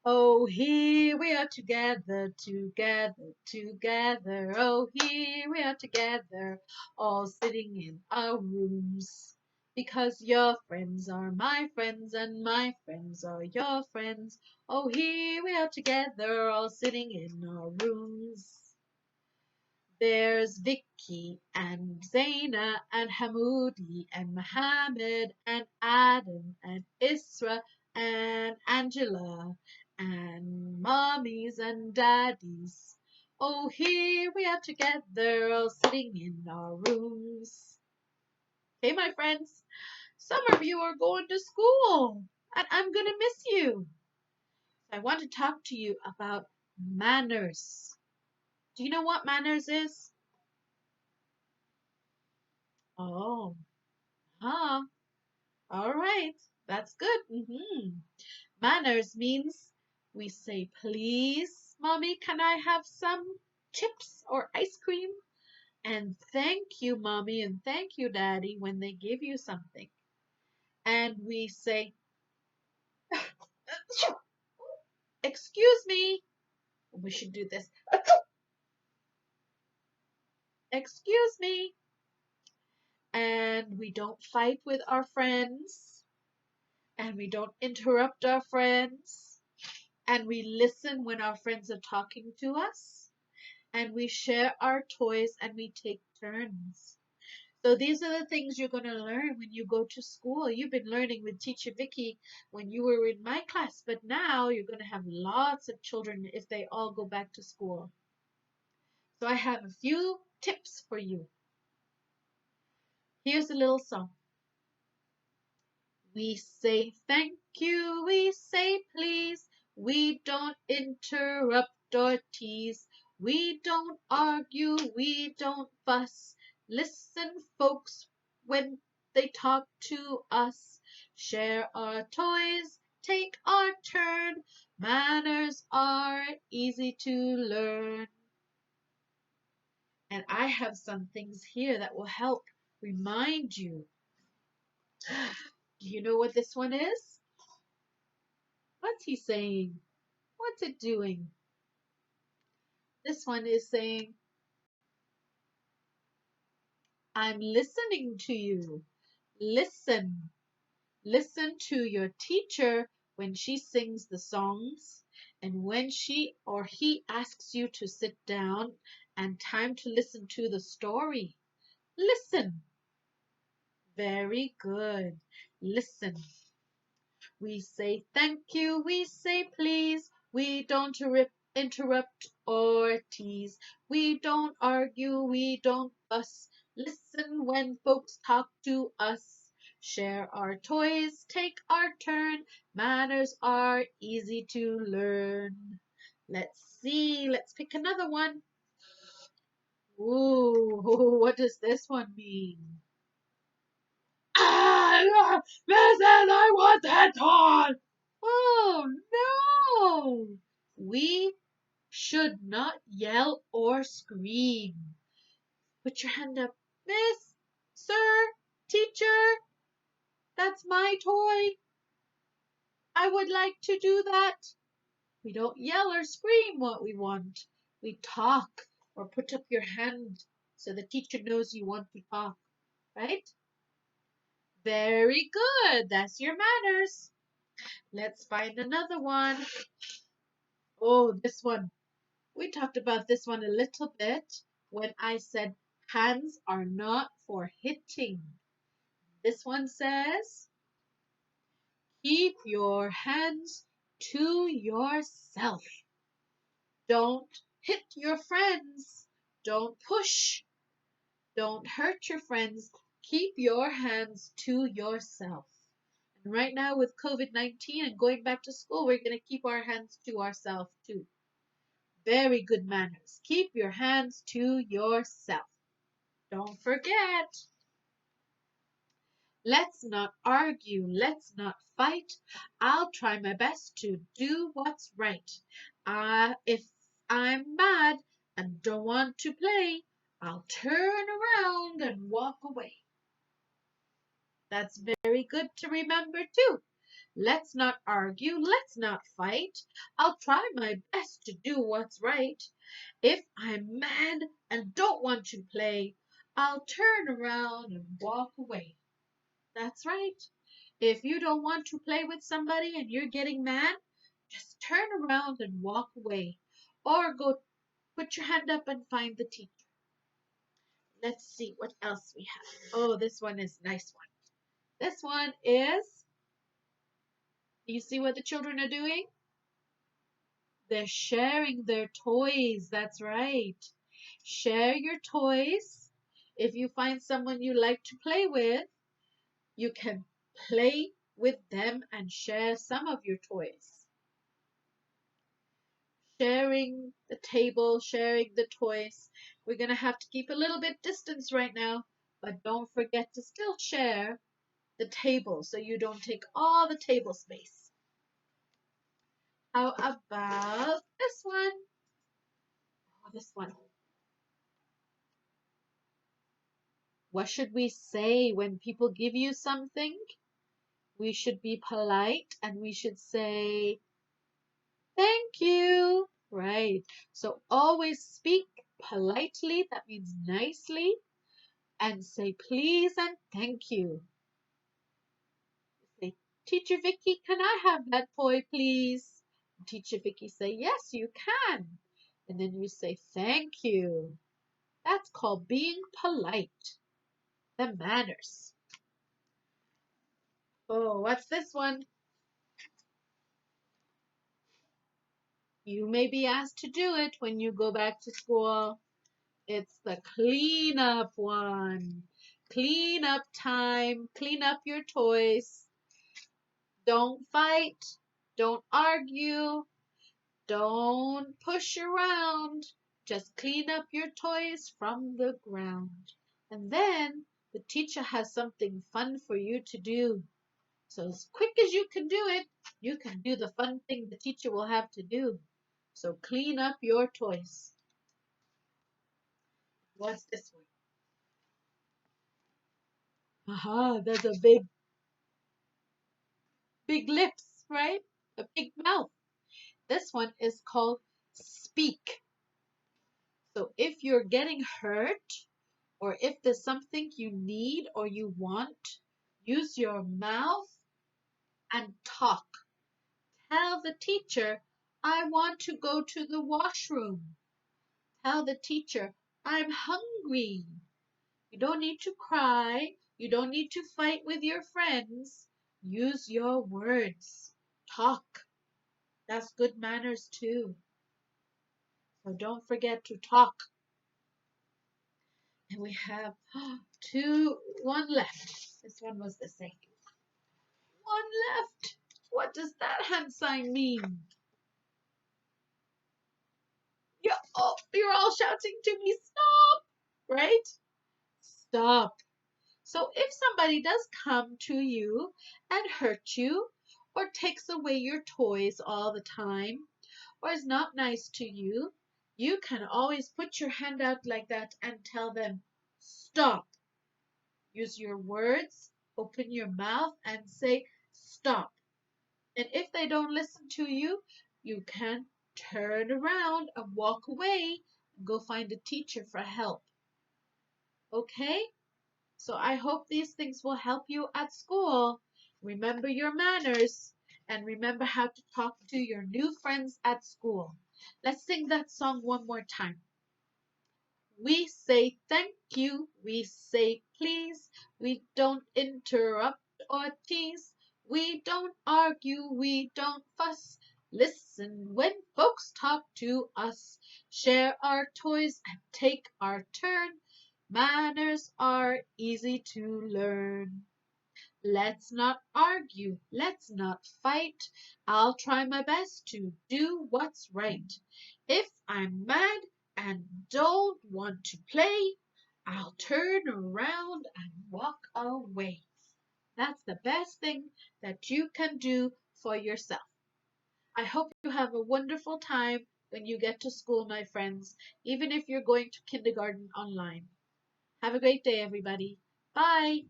Oh, here we are together, together, together. Oh, here we are together, all sitting in our rooms. Because your friends are my friends, and my friends are your friends. Oh, here we are together, all sitting in our rooms. There's Vicky and Zaina and Hamoudi and Mohammed and Adam and Isra and Angela and mommies and daddies. Oh, here we are together, all sitting in our rooms. Hey, my friends, some of you are going to school and I'm going to miss you. I want to talk to you about manners. Do you know what manners is? Oh, huh. All right. That's good. Manners means we say, please, mommy, can I have some chips or ice cream? And thank you, mommy, and thank you, daddy, when they give you something. And we say, excuse me. We should do this. Excuse me. And we don't fight with our friends. And we don't interrupt our friends. And we listen when our friends are talking to us. And we share our toys and we take turns. So these are the things you're going to learn when you go to school. You've been learning with Teacher Vicky when you were in my class, but now you're going to have lots of children if they all go back to school. So I have a few tips for you. Here's a little song. We say thank you, we say please, we don't interrupt or tease, we don't argue, we don't fuss. Listen, folks, when they talk to us, share our toys, take our turn. Manners are easy to learn. And I have some things here that will help remind you. Do you know what this one is? What's he saying? What's it doing? This one is saying, I'm listening to you. Listen. Listen to your teacher when she sings the songs and when she or he asks you to sit down and time to listen to the story. Listen. Very good. Listen. We say thank you, we say please, we don't interrupt or tease, we don't argue, we don't fuss, listen when folks talk to us, share our toys, take our turn, manners are easy to learn. Let's see, let's pick another one. Ooh, what does this one mean? Ah, Mrs. I want that toy! Oh no! We should not yell or scream. Put your hand up. Miss, sir, teacher, that's my toy. I would like to do that. We don't yell or scream what we want. We talk or put up your hand so the teacher knows you want to talk, right? Very good. That's your manners. Let's find another one. Oh, this one. We talked about this one a little bit when I said hands are not for hitting. This one says, keep your hands to yourself. Don't hit your friends. Don't push. Don't hurt your friends. Keep your hands to yourself. And right now with COVID-19 and going back to school, we're going to keep our hands to ourselves too. Very good manners. Keep your hands to yourself. Don't forget. Let's not argue. Let's not fight. I'll try my best to do what's right. If I'm mad and don't want to play, I'll turn around and walk away. That's very good to remember too. Let's not argue. Let's not fight. I'll try my best to do what's right. If I'm mad and don't want to play, I'll turn around and walk away. That's right. If you don't want to play with somebody and you're getting mad, just turn around and walk away. Or go put your hand up and find the teacher. Let's see what else we have. Oh, this one is a nice one. This one is, you see what the children are doing? They're sharing their toys. That's right. Share your toys. If you find someone you like to play with, you can play with them and share some of your toys. Sharing the table, sharing the toys. We're going to have to keep a little bit distance right now, but don't forget to still share the table so you don't take all the table space. How about this one? Oh, this one. What should we say when people give you something? We should be polite and we should say, thank you. Right. So always speak politely, that means nicely, and say please and thank you. Say, Teacher Vicky, can I have that toy, please? Teacher Vicky say, yes, you can. And then you say, thank you. That's called being polite. The manners. Oh, what's this one? You may be asked to do it when you go back to school. It's the cleanup one. Clean up time. Clean up your toys. Don't fight. Don't argue. Don't push around. Just clean up your toys from the ground. And then the teacher has something fun for you to do. So as quick as you can do it, you can do the fun thing the teacher will have to do. So clean up your toys. What's this one? Aha, there's a big lips, right? A big mouth. This one is called speak. So if you're getting hurt or if there's something you need or you want, use your mouth and talk. Tell the teacher, I want to go to the washroom. Tell the teacher, I'm hungry. You don't need to cry. You don't need to fight with your friends. Use your words. Talk. That's good manners too. So don't forget to talk. And we have one left. This one was the same. One left. What does that hand sign mean? You're all shouting to me, stop, right? Stop. So if somebody does come to you and hurt you or takes away your toys all the time or is not nice to you, you can always put your hand out like that and tell them, stop. Use your words, open your mouth and say, stop. And if they don't listen to you, you can turn around and walk away and go find a teacher for help. Okay? So I hope these things will help you at school. Remember your manners and remember how to talk to your new friends at school. Let's sing that song one more time. We say thank you, we say please, we don't interrupt or tease, we don't argue, we don't fuss. Listen when folks talk to us, share our toys and take our turn. Manners are easy to learn. Let's not argue, let's not fight. I'll try my best to do what's right. If I'm mad and don't want to play, I'll turn around and walk away. That's the best thing that you can do for yourself. I hope you have a wonderful time when you get to school, my friends, even if you're going to kindergarten online. Have a great day, everybody. Bye.